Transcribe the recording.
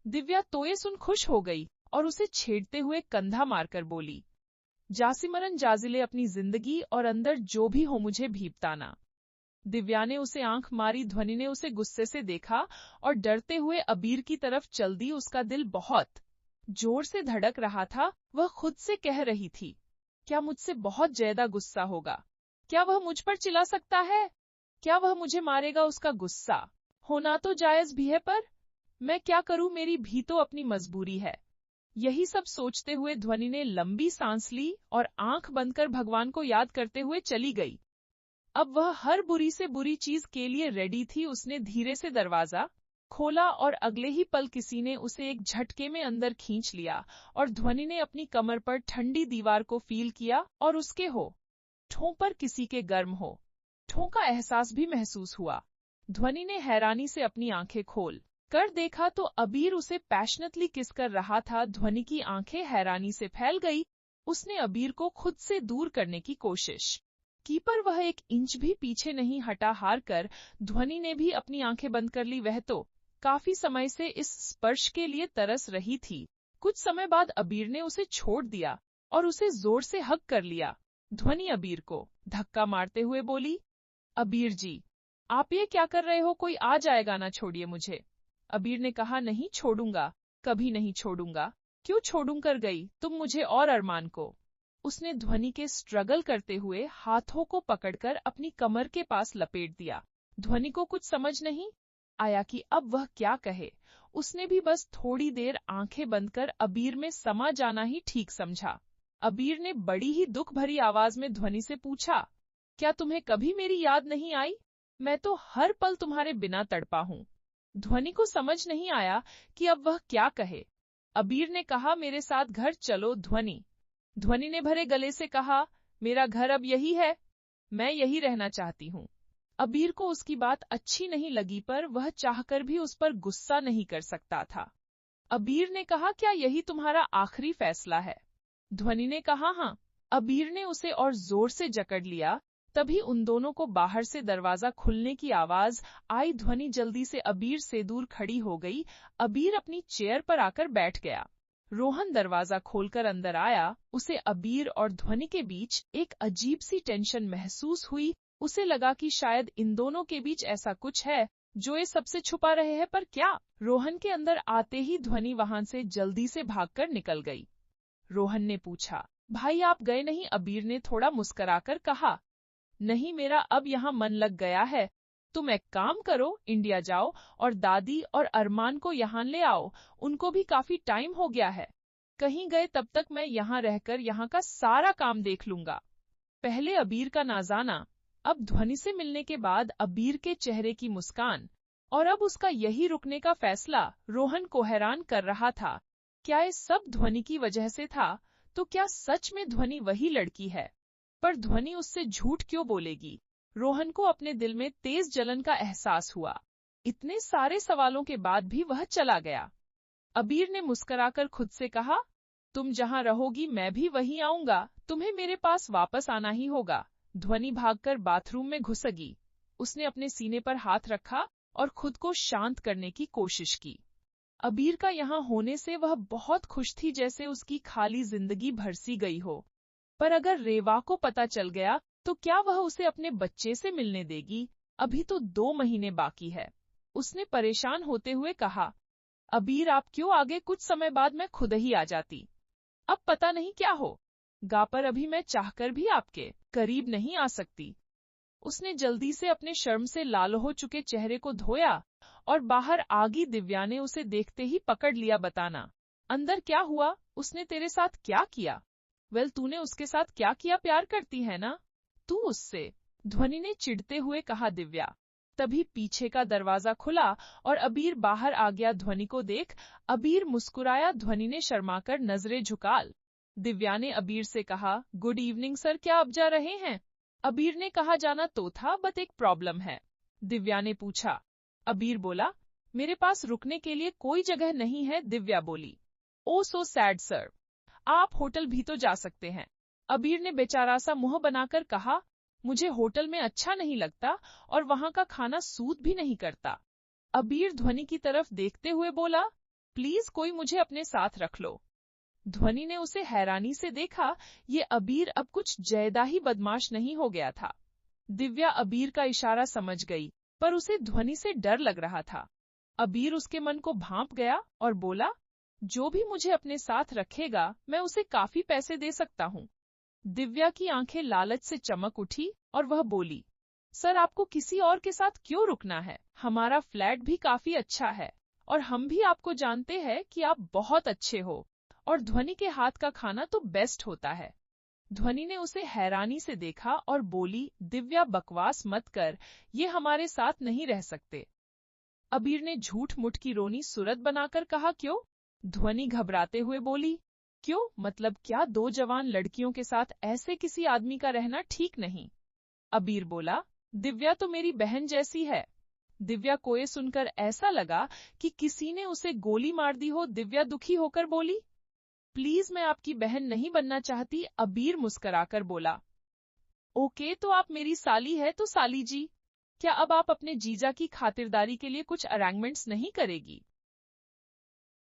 दिव्या तो ये सुन खुश हो गई और उसे छेड़ते हुए कंधा मारकर बोली, जासिमरन जाजिले अपनी जिंदगी और अंदर जो भी हो मुझे भीपताना। दिव्या ने उसे आंख मारी। ध्वनि ने उसे गुस्से से देखा और डरते हुए अबीर की तरफ चल दी। उसका दिल बहुत जोर से धड़क रहा था। वह खुद से कह रही थी, क्या मुझसे बहुत ज्यादा गुस्सा होगा? क्या वह मुझ पर चिल्ला सकता है? क्या वह मुझे मारेगा? उसका गुस्सा होना तो जायज भी है, पर मैं क्या करूं? मेरी भी तो अपनी मजबूरी है। यही सब सोचते हुए ध्वनि ने लंबी सांस ली और आंख बंद कर भगवान को याद करते हुए चली गई। अब वह हर बुरी से बुरी चीज के लिए रेडी थी। उसने धीरे से दरवाजा खोला और अगले ही पल किसी ने उसे एक झटके में अंदर खींच लिया और ध्वनि ने अपनी कमर पर ठंडी दीवार को फील किया और उसके होठों पर किसी के गर्म होठों का एहसास भी महसूस हुआ। ध्वनि ने हैरानी से अपनी आंखें खोल कर देखा तो अबीर उसे पैशनेटली किस कर रहा था। ध्वनि की आंखें हैरानी से फैल गई। उसने अबीर को खुद से दूर करने की कोशिश की, पर वह एक इंच भी पीछे नहीं हटा। हार कर ध्वनि ने भी अपनी आंखें बंद कर ली। वह तो काफी समय से इस स्पर्श के लिए तरस रही थी। कुछ समय बाद अबीर ने उसे छोड़ दिया और उसे जोर से हग कर लिया। ध्वनि अबीर को धक्का मारते हुए बोली, अबीर जी, आप ये क्या कर रहे हो? कोई आ जाएगा ना, छोड़िए मुझे। अबीर ने कहा, नहीं छोड़ूंगा, कभी नहीं छोड़ूंगा। क्यों छोड़ूं? कर गई तुम मुझे और अरमान को। उसने ध्वनि के स्ट्रगल करते हुए हाथों को पकड़कर अपनी कमर के पास लपेट दिया। ध्वनि को कुछ समझ नहीं आया कि अब वह क्या कहे। उसने भी बस थोड़ी देर आंखें बंद कर अबीर में समा जाना ही ठीक समझा। अबीर ने बड़ी ही दुख भरी आवाज में ध्वनि से पूछा, क्या तुम्हें कभी मेरी याद नहीं आई? मैं तो हर पल तुम्हारे बिना तड़पा हूँ। ध्वनि को समझ नहीं आया कि अब वह क्या कहे। अबीर ने कहा, मेरे साथ घर चलो। ध्वनि ने भरे गले से कहा, मेरा घर अब यही है, मैं यही रहना चाहती हूँ। अबीर को उसकी बात अच्छी नहीं लगी, पर वह चाहकर भी उस पर गुस्सा नहीं कर सकता था। अबीर ने कहा, क्या यही तुम्हारा आखिरी फैसला है? ध्वनि ने कहा, हाँ। अबीर ने उसे और जोर से जकड़ लिया। तभी उन दोनों को बाहर से दरवाजा खुलने की आवाज आई। ध्वनि जल्दी से अबीर से दूर खड़ी हो गई। अबीर अपनी चेयर पर आकर बैठ गया। रोहन दरवाजा खोलकर अंदर आया। उसे अबीर और ध्वनि के बीच एक अजीब सी टेंशन महसूस हुई। उसे लगा कि शायद इन दोनों के बीच ऐसा कुछ है जो ये सबसे छुपा रहे हैं, पर क्या? रोहन के अंदर आते ही ध्वनि वहां से जल्दी से भागकर निकल गई। रोहन ने पूछा, भाई आप गए नहीं? अबीर ने थोड़ा मुस्कुराकर कहा, नहीं, मेरा अब यहाँ मन लग गया है। तुम एक काम करो, इंडिया जाओ और दादी और अरमान को यहाँ ले आओ। उनको भी काफी टाइम हो गया है कहीं गए। तब तक मैं यहाँ रहकर यहाँ का सारा काम देख लूंगा। पहले अबीर का नाजाना, अब ध्वनि से मिलने के बाद अबीर के चेहरे की मुस्कान और अब उसका यही रुकने का फैसला रोहन को हैरान कर रहा था। क्या ये सब ध्वनि की वजह से था? तो क्या सच में ध्वनि वही लड़की है? पर ध्वनि उससे झूठ क्यों बोलेगी? रोहन को अपने दिल में तेज जलन का एहसास हुआ। इतने सारे सवालों के बाद भी वह चला गया। अबीर ने मुस्कुराकर खुद से कहा, तुम जहाँ रहोगी मैं भी वहीं आऊंगा। तुम्हें मेरे पास वापस आना ही होगा। ध्वनि भागकर बाथरूम में घुसगी। उसने अपने सीने पर हाथ रखा और खुद को शांत करने की कोशिश की। अबीर का यहाँ होने से वह बहुत खुश थी, जैसे उसकी खाली जिंदगी भरसी गई हो। पर अगर रेवा को पता चल गया तो क्या वह उसे अपने बच्चे से मिलने देगी? अभी तो 2 महीने बाकी है। उसने परेशान होते हुए कहा, अबीर आप क्यों आगे? कुछ समय बाद मैं खुद ही आ जाती। अब पता नहीं क्या हो गा, पर अभी मैं चाहकर भी आपके करीब नहीं आ सकती। उसने जल्दी से अपने शर्म से लाल हो चुके चेहरे को धोया और बाहर आगी। दिव्या ने उसे देखते ही पकड़ लिया। बताना, अंदर क्या हुआ? उसने तेरे साथ क्या किया? तूने उसके साथ क्या किया? प्यार करती है ना तू उससे? ध्वनि ने चिढ़ते हुए कहा। दिव्या। तभी पीछे का दरवाजा खुला और अबीर बाहर आ गया। ध्वनि को देख अबीर मुस्कुराया। ध्वनि ने शर्माकर नजरें झुकाल। दिव्या ने अबीर से कहा, गुड इवनिंग सर, क्या अब जा रहे हैं? अबीर ने कहा, जाना तो था, बट एक प्रॉब्लम है। दिव्या ने पूछा। अबीर बोला, मेरे पास रुकने के लिए कोई जगह नहीं है। दिव्या बोली, ओ सो सैड सर, आप होटल भी तो जा सकते हैं। अबीर ने बेचारा सा मुंह बनाकर कहा, मुझे होटल में अच्छा नहीं लगता और वहां का खाना सूट भी नहीं करता। अबीर ध्वनि की तरफ देखते हुए बोला, प्लीज कोई मुझे अपने साथ रख लो। ध्वनि ने उसे हैरानी से देखा। ये अबीर अब कुछ ज्यादा ही बदमाश नहीं हो गया था। दिव्या अबीर का इशारा समझ गई, पर उसे ध्वनि से डर लग रहा था। अबीर उसके मन को भांप गया और बोला, जो भी मुझे अपने साथ रखेगा मैं उसे काफी पैसे दे सकता हूँ। दिव्या की आंखें लालच से चमक उठी और वह बोली, सर आपको किसी और के साथ क्यों रुकना है? हमारा फ्लैट भी काफी अच्छा है और हम भी आपको जानते हैं कि आप बहुत अच्छे हो और ध्वनि के हाथ का खाना तो बेस्ट होता है। ध्वनि ने उसे हैरानी से देखा और बोली, दिव्या बकवास मत कर, ये हमारे साथ नहीं रह सकते। अबीर ने झूठ मुठ की रोनी सूरत बनाकर कहा, क्यों? ध्वनि घबराते हुए बोली, क्यों मतलब क्या? दो जवान लड़कियों के साथ ऐसे किसी आदमी का रहना ठीक नहीं। अबीर बोला, दिव्या तो मेरी बहन जैसी है। दिव्या को ये सुनकर ऐसा लगा कि किसी ने उसे गोली मार दी हो। दिव्या दुखी होकर बोली, प्लीज मैं आपकी बहन नहीं बनना चाहती। अबीर मुस्कुराकर बोला, ओके तो आप मेरी साली है तो साली जी, क्या अब आप अपने जीजा की खातिरदारी के लिए कुछ अरेंजमेंट्स नहीं करेगी?